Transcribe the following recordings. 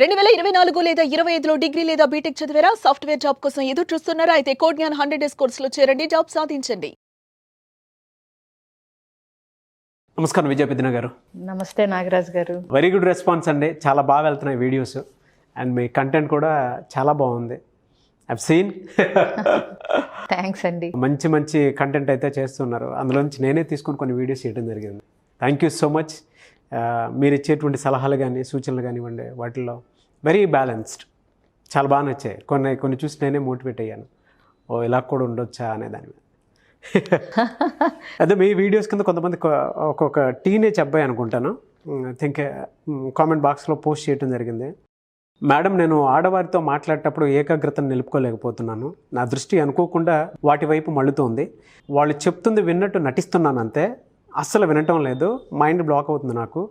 2024 లేదా 25లో డిగ్రీ లేదా బీటెక్ చదివారా? సాఫ్ట్‌వేర్ జాబ్ కోసం ఎదురు చూస్తున్నారా? అయితే కోడ్ జ్ఞాన్ 100 డేస్ కోర్సులో చేరండి, జాబ్ సాధించండి. నమస్కారం విజయపెద్దిన గారు. నమస్తే నాగరాజ్ గారు. వెరీ గుడ్ రెస్పాన్స్ అండి. చాలా బాగా వెళ్తున్నాయి వీడియోస్ అండ్ మీ కంటెంట్ కూడా చాలా బాగుంది. I've seen. థ్యాంక్స్ అండి. మంచి మంచి కంటెంట్ అయితే చేస్తున్నారు. అందులోంచి నేనే తీసుకొని కొన్ని వీడియోస్ చేయడం జరిగింది. Thank you so much. మీరు ఇచ్చేటువంటి సలహాలు కానీ సూచనలు కానివ్వండి, వాటిల్లో వెరీ బ్యాలెన్స్డ్, చాలా బాగా నచ్చాయి. కొన్ని చూసి నేనే మోటివేట్ అయ్యాను, ఓ ఇలా కూడా ఉండొచ్చా అనే దాని మీద. అదే మీ వీడియోస్ కింద కొంతమంది ఒక్కొక్క టీనేజ్ అబ్బాయి అనుకుంటాను, ఐ థింక్ కామెంట్ బాక్స్లో పోస్ట్ చేయడం జరిగింది. మేడం, నేను ఆడవారితో మాట్లాడేటప్పుడు ఏకాగ్రతను నిలుపుకోలేకపోతున్నాను. నా దృష్టి అనుకోకుండా వాటి వైపు మళ్ళుతోంది. వాళ్ళు చెప్తుంది విన్నట్టు నటిస్తున్నాను అంతే, అస్సలు వినటం లేదు. మైండ్ బ్లాక్ అవుతుంది నాకు.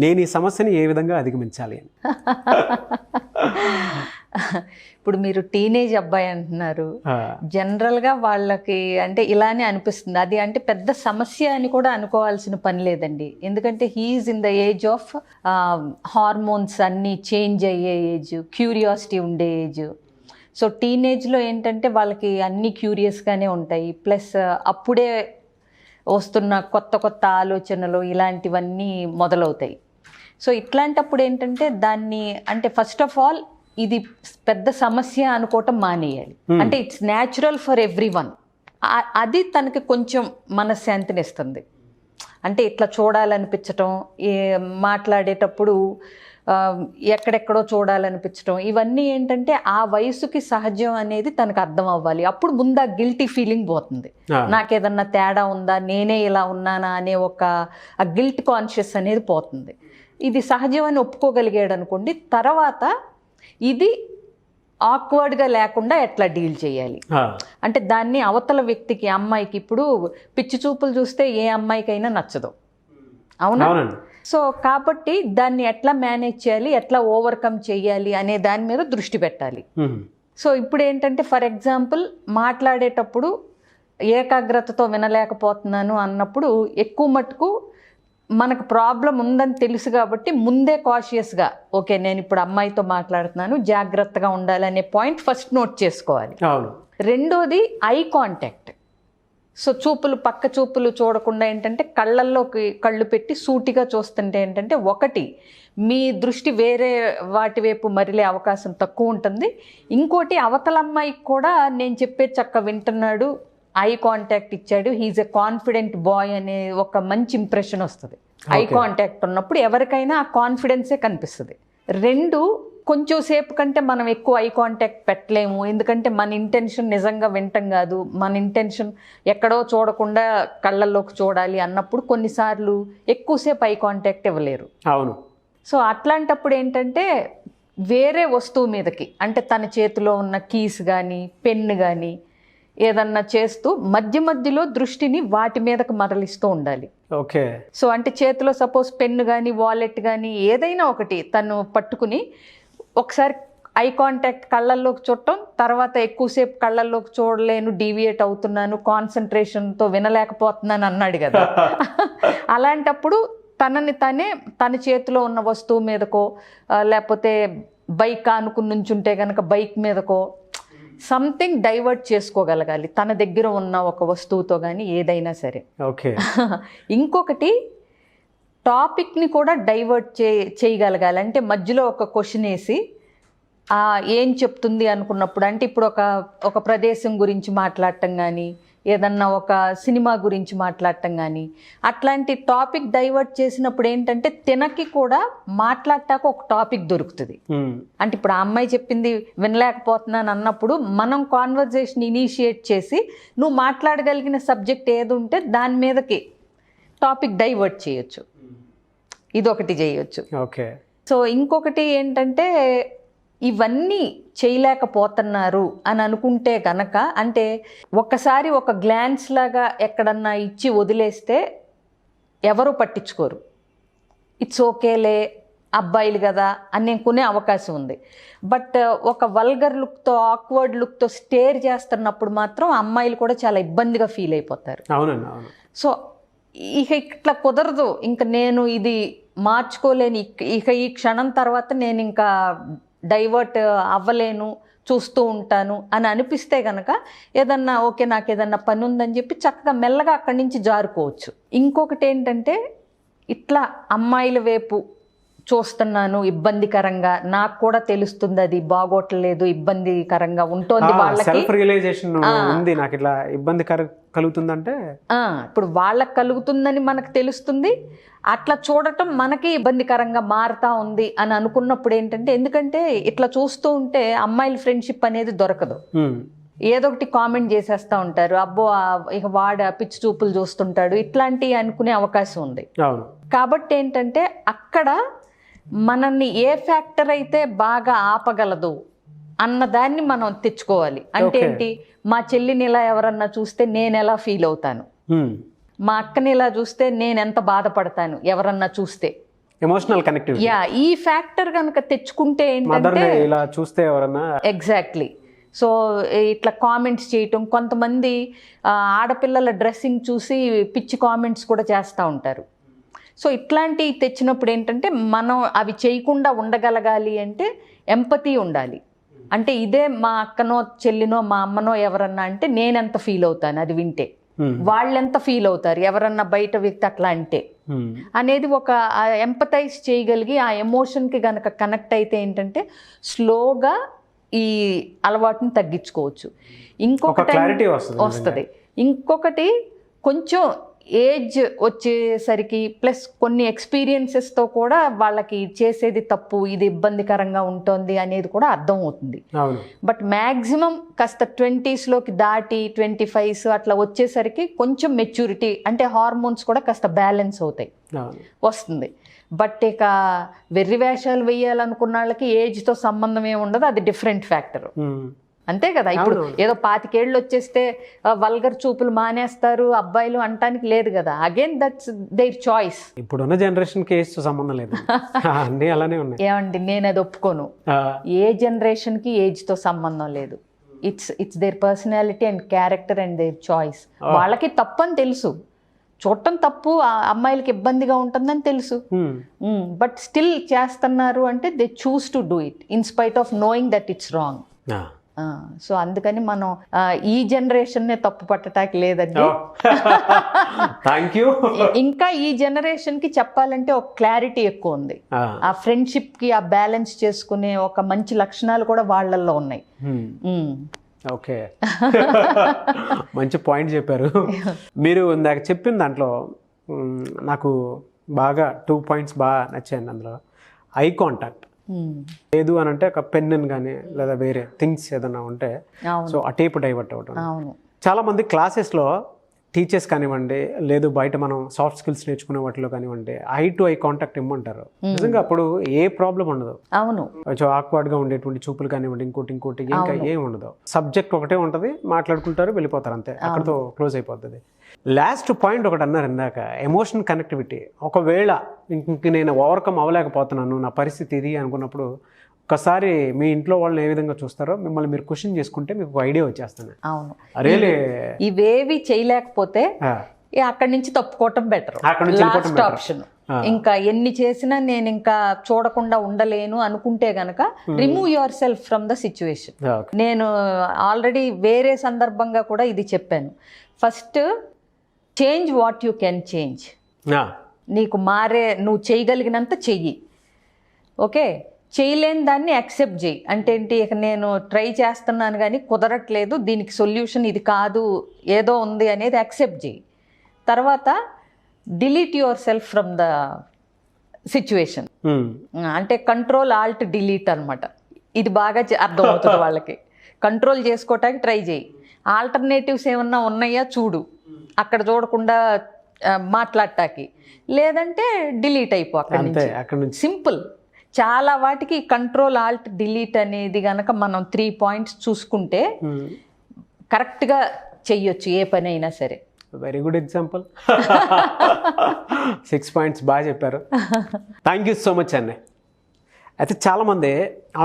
నేను ఈ సమస్యని ఏ విధంగా అధిగమించాలి అని. ఇప్పుడు మీరు టీనేజ్ అబ్బాయి అంటున్నారు. జనరల్గా వాళ్ళకి అంటే ఇలానే అనిపిస్తుంది. అది అంటే పెద్ద సమస్య అని కూడా అనుకోవాల్సిన పని లేదండి. ఎందుకంటే he is in the age of hormones అన్నీ చేంజ్ అయ్యే ఏజ్, క్యూరియాసిటీ ఉండే ఏజ్. సో టీనేజ్లో ఏంటంటే వాళ్ళకి అన్నీ క్యూరియస్గానే ఉంటాయి. ప్లస్ అప్పుడే వస్తున్న కొత్త కొత్త ఆలోచనలు ఇలాంటివన్నీ మొదలవుతాయి. సో ఇట్లాంటప్పుడు ఏంటంటే దాన్ని అంటే ఫస్ట్ ఆఫ్ ఆల్ ఇది పెద్ద సమస్య అనుకోవటం మానేయాలి. అంటే it's natural for every one. అది తనకి కొంచెం మనశ్శాంతిని ఇస్తుంది. అంటే ఇట్లా చూడాలనిపించటం, మాట్లాడేటప్పుడు ఎక్కడెక్కడో చూడాలనిపించటం, ఇవన్నీ ఏంటంటే ఆ వయసుకి సహజం అనేది తనకు అర్థం అవ్వాలి. అప్పుడు ముందు ఆ గిల్టీ ఫీలింగ్ పోతుంది. నాకేదన్నా తేడా ఉందా, నేనే ఇలా ఉన్నానా అనే ఆ గిల్ట్ కాన్షియస్ అనేది పోతుంది. ఇది సహజం అని ఒప్పుకోగలిగాడు అనుకోండి, తర్వాత ఇది ఆక్వర్డ్గా లేకుండా ఎట్లా డీల్ చేయాలి అంటే దాన్ని అవతల వ్యక్తికి, అమ్మాయికి ఇప్పుడు పిచ్చి చూపులు చూస్తే ఏ అమ్మాయికైనా నచ్చదు, అవునా? సో కాబట్టి దాన్ని ఎట్లా మేనేజ్ చేయాలి, ఎట్లా ఓవర్కమ్ చేయాలి అనే దాని మీద దృష్టి పెట్టాలి. సో ఇప్పుడు ఏంటంటే ఫర్ ఎగ్జాంపుల్ మాట్లాడేటప్పుడు ఏకాగ్రతతో వినలేకపోతున్నాను అన్నప్పుడు ఎక్కువ మటుకు మనకు ప్రాబ్లం ఉందని తెలుసు కాబట్టి ముందే కాషియస్గా, ఓకే నేను ఇప్పుడు అమ్మాయితో మాట్లాడుతున్నాను, జాగ్రత్తగా ఉండాలి అనే పాయింట్ ఫస్ట్ నోట్ చేసుకోవాలి. రెండోది ఐ కాంటాక్ట్. సో పక్క చూపులు చూడకుండా ఏంటంటే కళ్ళల్లోకి కళ్ళు పెట్టి సూటిగా చూస్తుంటే ఏంటంటే ఒకటి మీ దృష్టి వేరే వాటి వైపు మరిలే అవకాశం తక్కువ ఉంటుంది. ఇంకోటి అవతల అమ్మాయికి కూడా నేను చెప్పే చక్క వింటున్నాడు, ఐ కాంటాక్ట్ ఇచ్చాడు, హీఈస్ ఎ కాన్ఫిడెంట్ బాయ్ అనే ఒక మంచి ఇంప్రెషన్ వస్తుంది. ఐ కాంటాక్ట్ ఉన్నప్పుడు ఎవరికైనా ఆ కాన్ఫిడెన్సే కనిపిస్తుంది. రెండు, కొంచెం సేపు కంటే మనం ఎక్కువ ఐ కాంటాక్ట్ పెట్టలేము. ఎందుకంటే మన ఇంటెన్షన్ నిజంగా వింటం కాదు, మన ఇంటెన్షన్ ఎక్కడో చూడకుండా కళ్ళల్లోకి చూడాలి అన్నప్పుడు కొన్నిసార్లు ఎక్కువసేపు ఐ కాంటాక్ట్ ఇవ్వలేరు. అవును. సో అట్లాంటప్పుడు ఏంటంటే వేరే వస్తువు మీదకి, అంటే తన చేతిలో ఉన్న కీస్ కానీ పెన్ను కానీ ఏదన్నా చేస్తూ మధ్య మధ్యలో దృష్టిని వాటి మీదకి మరలిస్తూ ఉండాలి. ఓకే. సో అంటే చేతిలో సపోజ్ పెన్ను కానీ వాలెట్ కానీ ఏదైనా ఒకటి తను పట్టుకుని ఒకసారి ఐ కాంటాక్ట్ కళ్ళల్లోకి చూడటం, తర్వాత ఎక్కువసేపు కళ్ళల్లోకి చూడలేను, డీవియేట్ అవుతున్నాను, కాన్సన్ట్రేషన్తో వినలేకపోతున్నాను అన్నాడు కదా. అలాంటప్పుడు తన చేతిలో ఉన్న వస్తువు మీదకో లేకపోతే బైక్ ఆనుకుని నుంచుంటే కనుక బైక్ మీదకో సంథింగ్ డైవర్ట్ చేసుకోగలగాలి, తన దగ్గర ఉన్న ఒక వస్తువుతో కానీ ఏదైనా సరే. ఓకే. ఇంకొకటి టాపిక్ని కూడా డైవర్ట్ చేయగలగాలి. అంటే మధ్యలో ఒక క్వశ్చన్ వేసి ఏం చెప్తుంది అనుకున్నప్పుడు, అంటే ఇప్పుడు ఒక ప్రదేశం గురించి మాట్లాడటం కానీ ఏదన్నా ఒక సినిమా గురించి మాట్లాడటం కానీ అట్లాంటి టాపిక్ డైవర్ట్ చేసినప్పుడు ఏంటంటే తినకి కూడా మాట్లాడటాక ఒక టాపిక్ దొరుకుతుంది. అంటే ఇప్పుడు ఆ అమ్మాయి చెప్పింది వినలేకపోతున్నాను అన్నప్పుడు మనం కాన్వర్జేషన్ ఇనిషియేట్ చేసి నువ్వు మాట్లాడగలిగిన సబ్జెక్ట్ ఏది ఉంటే దాని మీదకి టాపిక్ డైవర్ట్ చేయొచ్చు. ఇదొకటి చేయొచ్చు. ఓకే. సో ఇంకొకటి ఏంటంటే ఇవన్నీ చేయలేకపోతున్నారు అని అనుకుంటే గనక, అంటే ఒక్కసారి ఒక గ్లాన్స్ లాగా ఎక్కడన్నా ఇచ్చి వదిలేస్తే ఎవరు పట్టించుకోరు. ఇట్స్ ఓకేలే అబ్బాయిలు కదా అని కొనే అవకాశం ఉంది. బట్ ఒక వల్గర్ లుక్తో ఆక్వర్డ్ లుక్తో స్టేర్ చేస్తున్నప్పుడు మాత్రం అమ్మాయిలు కూడా చాలా ఇబ్బందిగా ఫీల్ అయిపోతారు. అవునండి, అవును. సో ఇక ఇట్లా కుదరదు, ఇంకా నేను ఇది మార్చుకోలేను, ఇక ఈ క్షణం తర్వాత నేను ఇంకా డైవర్ట్ అవ్వలేను, చూస్తూ ఉంటాను అని అనిపిస్తే కనుక ఏదన్నా ఓకే నాకు ఏదన్నా పని ఉందని చెప్పి చక్కగా మెల్లగా అక్కడి నుంచి జారుకోవచ్చు. ఇంకొకటి ఏంటంటే ఇట్లా అమ్మాయిల వైపు చూస్తున్నాను ఇబ్బందికరంగా, నాకు కూడా తెలుస్తుంది అది బాగోట్లేదు, ఇబ్బందికరంగా ఉంటుంది వాళ్ళకి, సెల్ఫ్ రియలైజేషన్ ఉంది నాకు ఇట్లా ఇబ్బంది కలుగుతుందంటే ఇప్పుడు వాళ్ళకి కలుగుతుందని మనకు తెలుస్తుంది, అట్లా చూడటం మనకి ఇబ్బందికరంగా మారుతా ఉంది అని అనుకున్నప్పుడు ఏంటంటే, ఎందుకంటే ఇట్లా చూస్తూ ఉంటే అమ్మాయిల ఫ్రెండ్షిప్ అనేది దొరకదు. ఏదో ఒకటి కామెంట్ చేసేస్తూ ఉంటారు, అబ్బో ఇక వాడు పిచ్చి చూపులు చూస్తుంటాడు, ఇట్లాంటివి అనుకునే అవకాశం ఉంది. కాబట్టి ఏంటంటే అక్కడ మనల్ని ఏ ఫ్యాక్టర్ అయితే బాగా ఆపగలదు అన్నదాన్ని మనం తెచ్చుకోవాలి. అంటే ఏంటి, మా చెల్లిని ఇలా ఎవరన్నా చూస్తే నేను ఎలా ఫీల్ అవుతాను, మా అక్కని ఇలా చూస్తే నేను ఎంత బాధపడతాను ఎవరన్నా చూస్తే, ఎమోషనల్ కనెక్టివిటీ. ఈ ఫ్యాక్టర్ కనుక తెచ్చుకుంటే ఏంటంటే ఇలా చూస్తే ఎవరన్నా ఎగ్జాక్ట్లీ. సో ఇట్లా కామెంట్స్ చేయటం, కొంతమంది ఆడపిల్లల డ్రెస్సింగ్ చూసి పిచ్చి కామెంట్స్ కూడా చేస్తూ ఉంటారు. సో ఇట్లాంటివి తెచ్చినప్పుడు ఏంటంటే మనం అవి చేయకుండా ఉండగలగాలి అంటే ఎంపతి ఉండాలి. అంటే ఇదే మా అక్కనో చెల్లినో మా అమ్మనో ఎవరన్నా అంటే నేనెంత ఫీల్ అవుతాను అది వింటే, వాళ్ళెంత ఫీల్ అవుతారు ఎవరన్నా బయట వ్యక్తి అట్లా అంటే అనేది ఒక ఎంపతైజ్ చేయగలిగి ఆ ఎమోషన్కి గనక కనెక్ట్ అయితే ఏంటంటే స్లోగా ఈ అలవాటుని తగ్గించుకోవచ్చు. ఇంకొకటి వస్తుంది. ఇంకొకటి కొంచెం ఏజ్ వచ్చేసరికి ప్లస్ కొన్ని ఎక్స్పీరియన్సెస్తో కూడా వాళ్ళకి చేసేది తప్పు, ఇది ఇబ్బందికరంగా ఉంటుంది అనేది కూడా అర్థం అవుతుంది. బట్ మ్యాక్సిమం కాస్త 20sలోకి దాటి 25s అట్లా వచ్చేసరికి కొంచెం మెచ్యూరిటీ అంటే హార్మోన్స్ కూడా కాస్త బ్యాలెన్స్ అవుతాయి, వస్తుంది. బట్ ఇక వెర్రి వేషాలు వేయాలనుకున్న వాళ్ళకి ఏజ్తో సంబంధం ఏమి ఉండదు, అది డిఫరెంట్ ఫ్యాక్టర్. అంతే కదా. ఇప్పుడు ఏదో 25 ఏళ్ళు వచ్చేస్తే వల్గర్ చూపులు మానేస్తారు అబ్బాయిలు అంటానికి లేదు కదా. Again that's their choice. ఇప్పుడున్న జనరేషన్ కి ఏజ్ తో సంబంధం లేదు, అన్నీ అలానే ఉన్నాయి. ఏమండి, నేను అది ఒప్పుకోను. ఏ జనరేషన్ కి ఏజ్ తో సంబంధం లేదు. It's their personality and character and their choice. వాళ్ళకి తప్పని తెలుసు, చూడటం తప్పు, అమ్మాయిలకి ఇబ్బందిగా ఉంటుందని తెలుసు, బట్ స్టిల్ చేస్తున్నారు అంటే they choose to do it in spite of knowing that it's wrong. So అందుకని మనం ఈ జనరేషన్ తప్పు పట్టడానికి లేదండి. ఇంకా ఈ జనరేషన్ కి చెప్పాలంటే ఒక క్లారిటీ ఎక్కువ ఉంది, ఆ ఫ్రెండ్షిప్ కి ఆ బ్యాలెన్స్ చేసుకునే ఒక మంచి లక్షణాలు కూడా వాళ్ళల్లో ఉన్నాయి. ఓకే, మంచి పాయింట్ చెప్పారు మీరు. ఇందాక చెప్పిన దాంట్లో నాకు బాగా 2 పాయింట్స్ బాగా నచ్చాయండి. అందులో ఐ కాంటాక్ట్ లేదు అని అంటే ఒక పెన్ కానీ లేదా వేరే థింగ్స్ ఏదైనా ఉంటే సో ఆ టేప్ డైవర్ట్ అవ్వటం. చాలా మంది క్లాసెస్లో టీచర్స్ కానివ్వండి, లేదు బయట మనం సాఫ్ట్ స్కిల్స్ నేర్చుకునే వాటిలో కానివ్వండి, ఐ టు ఐ కాంటాక్ట్ ఇమ్మంటారు. నిజంగా అప్పుడు ఏ ప్రాబ్లం ఉండదు. అవును, కొంచెం ఆక్వర్డ్ గా ఉండేటువంటి చూపులు కానివ్వండి, ఇంకోటి ఇంకా ఏం ఉండదు. సబ్జెక్ట్ ఒకటే ఉంటుంది, మాట్లాడుకుంటారు, వెళ్ళిపోతారు, అంతే, అక్కడతో క్లోజ్ అయిపోతుంది. లాస్ట్ పాయింట్ ఒకటి అన్నారు ఇందాక, ఎమోషన్ కనెక్టివిటీ. ఒకవేళ ఇంక నేను ఓవర్కమ్ అవ్వలేకపోతున్నాను, నా పరిస్థితి ఇది అనుకున్నప్పుడు ఒకసారి మీ ఇంట్లో వాళ్ళని ఏ విధంగా చూస్తారో మిమ్మల్ని మీరు క్వశ్చన్ చేసుకుంటే మీకు ఐడియా వచ్చేస్తాను. అవును, రియలీ ఇవేవి చేయలేకపోతే అక్కడి నుంచి తప్పుకోవటం బెటర్, లాస్ట్ ఆప్షన్. ఇంకా ఎన్ని చేసినా నేను ఇంకా చూడకుండా ఉండలేను అనుకుంటే గనక remove your self from the situation. నేను ఆల్రెడీ వేరే సందర్భంగా కూడా ఇది చెప్పాను. First change what you can change. నీకు నువ్వు చేయగలిగినంత చెయ్యి. ఓకే, చేయలేని దాన్ని యాక్సెప్ట్ చేయి. అంటే ఏంటి, ఇక నేను ట్రై చేస్తున్నాను కానీ కుదరట్లేదు, దీనికి సొల్యూషన్ ఇది కాదు, ఏదో ఉంది అనేది యాక్సెప్ట్ చేయి. తర్వాత delete your self from the situation. అంటే కంట్రోల్ ఆల్ట్ డిలీట్ అనమాట. ఇది బాగా అర్థమవుతుంది వాళ్ళకి. కంట్రోల్ చేసుకోవటానికి ట్రై చేయి, ఆల్టర్నేటివ్స్ ఏమన్నా ఉన్నాయా చూడు, అక్కడ చూడకుండా మాట్లాడటానికి, లేదంటే డిలీట్ అయిపో అక్కడి నుంచి. సింపుల్. చాలా వాటికి కంట్రోల్ ఆల్ట్ డిలీట్ అనేది గనక మనం 3 పాయింట్స్ చూసుకుంటే కరెక్ట్గా చెయ్యొచ్చు ఏ పని అయినా సరే. Very good example. 6 పాయింట్స్ బాగా చెప్పారు. థ్యాంక్ యూ సో మచ్ అండి. అయితే చాలామంది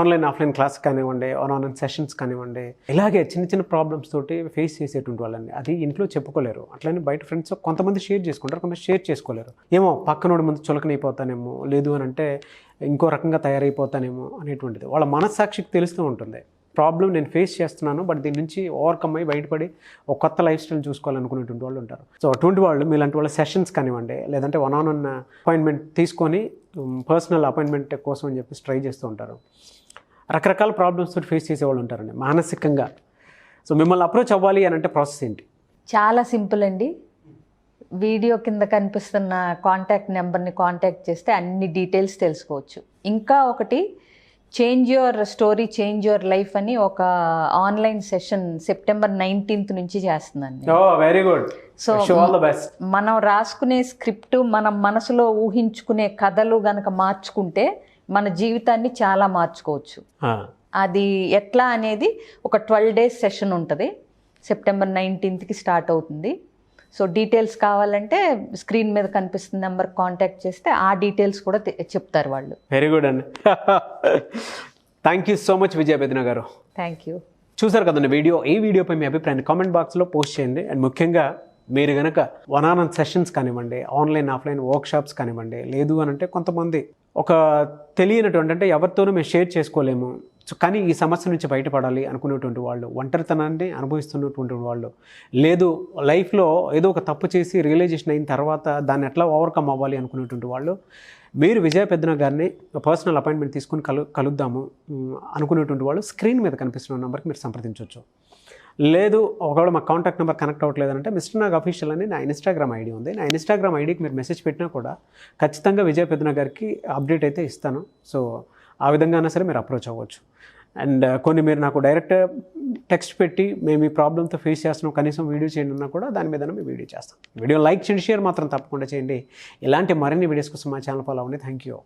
ఆన్లైన్ ఆఫ్లైన్ క్లాస్ కానివ్వండి, ఆన్లైన్ సెషన్స్ కానివ్వండి, ఇలాగే చిన్న చిన్న ప్రాబ్లమ్స్ తోటి ఫేస్ చేసేటువంటి వాళ్ళండి. అది ఇంట్లో చెప్పుకోలేరు, అట్లనే బయట ఫ్రెండ్స్ కొంతమంది షేర్ చేసుకుంటారు, కొంతమంది షేర్ చేసుకోలేరు. ఏమో పక్కనోడి ముందు చులకనైపోతానేమో, లేదు అని అంటే ఇంకో రకంగా తయారైపోతానేమో అనేటువంటిది వాళ్ళ మనస్సాక్షికి తెలుస్తూ ఉంటుంది. ప్రాబ్లం నేను ఫేస్ చేస్తున్నాను, బట్ దీని నుంచి ఓవర్కమ్ అయ్యి బయటపడి ఒక కొత్త లైఫ్ స్టైల్ చూసుకోవాలనుకునేటువంటి వాళ్ళు ఉంటారు. సో అటువంటి వాళ్ళు మీలాంటి వాళ్ళ సెషన్స్ కానివ్వండి, లేదంటే వన్ ఆన్ వన్ అపాయింట్మెంట్ తీసుకొని పర్సనల్ అపాయింట్మెంట్ కోసం అని చెప్పి ట్రై చేస్తూ ఉంటారు. రకరకాల ప్రాబ్లమ్స్ తోటి ఫేస్ చేసేవాళ్ళు ఉంటారండి మానసికంగా. సో మిమ్మల్ని అప్రోచ్ అవ్వాలి అని అంటే ప్రాసెస్ ఏంటి? చాలా సింపుల్ అండి. వీడియో కింద కనిపిస్తున్న కాంటాక్ట్ నెంబర్ని కాంటాక్ట్ చేస్తే అన్ని డీటెయిల్స్ తెలుసుకోవచ్చు. ఇంకా ఒకటి, change your story change your life అని ఒక ఆన్లైన్ సెషన్ September 19th నుంచి చేస్తుందండి. Very good. So all the best. మనం రాసుకునే స్క్రిప్ట్, మనం మనసులో ఊహించుకునే కథలు గనక మార్చుకుంటే మన జీవితాన్ని చాలా మార్చుకోవచ్చు. అది ఎట్లా అనేది ఒక 12 days సెషన్ ఉంటుంది. September 19th స్టార్ట్ అవుతుంది. సో డీటెయిల్స్ కావాలంటే స్క్రీన్ మీద కనిపిస్తున్న నెంబర్ కాంటాక్ట్ చేస్తే ఆ డీటెయిల్స్ కూడా చెప్తారు వాళ్ళు. వెరీ గుడ్ అండి. థ్యాంక్ యూ సో మచ్ విజయ పెదన గారు. Thank you. చూసారు కదండి వీడియో. ఈ వీడియోపై మీ అభిప్రాయాన్ని కామెంట్ బాక్స్లో పోస్ట్ చేయండి. అండ్ ముఖ్యంగా మీరు కనుక వన్ ఆన్ వన్ సెషన్స్ కానివ్వండి, ఆన్లైన్ ఆఫ్లైన్ వర్క్షాప్స్ కానివ్వండి, లేదు అని అంటే కొంతమంది ఒక తెలియనటువంటి, అంటే ఎవరితోనూ మేము షేర్ చేసుకోలేము, సో కానీ ఈ సమస్య నుంచి బయటపడాలి అనుకునేటువంటి వాళ్ళు, ఒంటరితనాన్ని అనుభవిస్తున్నటువంటి వాళ్ళు, లేదు లైఫ్లో ఏదో ఒక తప్పు చేసి రియలైజేషన్ అయిన తర్వాత దాన్ని ఎట్లా ఓవర్కమ్ అవ్వాలి అనుకునేటువంటి వాళ్ళు, మీరు విజయ పెద్దన గారిని పర్సనల్ అపాయింట్మెంట్ తీసుకుని కలుద్దాము అనుకునేటువంటి వాళ్ళు స్క్రీన్ మీద కనిపిస్తున్న నెంబర్కి మీరు సంప్రదించవచ్చు. లేదు ఒకవేళ మా కాంటాక్ట్ నెంబర్ కనెక్ట్ అవ్వట్లేదు అంటే మిస్టర్ నాగ్ అఫీషియల్ అని నా ఇన్స్టాగ్రామ్ ఐడి ఉంది. నా ఇన్స్టాగ్రామ్ ఐడికి మీరు మెసేజ్ పెట్టినా కూడా ఖచ్చితంగా విజయ పెద్దన గారికి అప్డేట్ అయితే ఇస్తాను. సో ఆ విధంగా అయినా సరే మీరు అప్రోచ్ అవ్వచ్చు. అండ్ కొన్ని మీరు నాకు డైరెక్ట్ టెక్స్ట్ పెట్టి మేము ఈ ప్రాబ్లంతో ఫేస్ చేస్తున్నాం, కనీసం వీడియో చేయండి అన్నా కూడా దాని మీద మేము వీడియో చేస్తాం. వీడియో లైక్ చేయండి, షేర్ మాత్రం తప్పకుండా చేయండి. ఇలాంటి మరిన్ని వీడియోస్ కోసం మా ఛానల్ ఫాలో అవ్వండి. Thank you.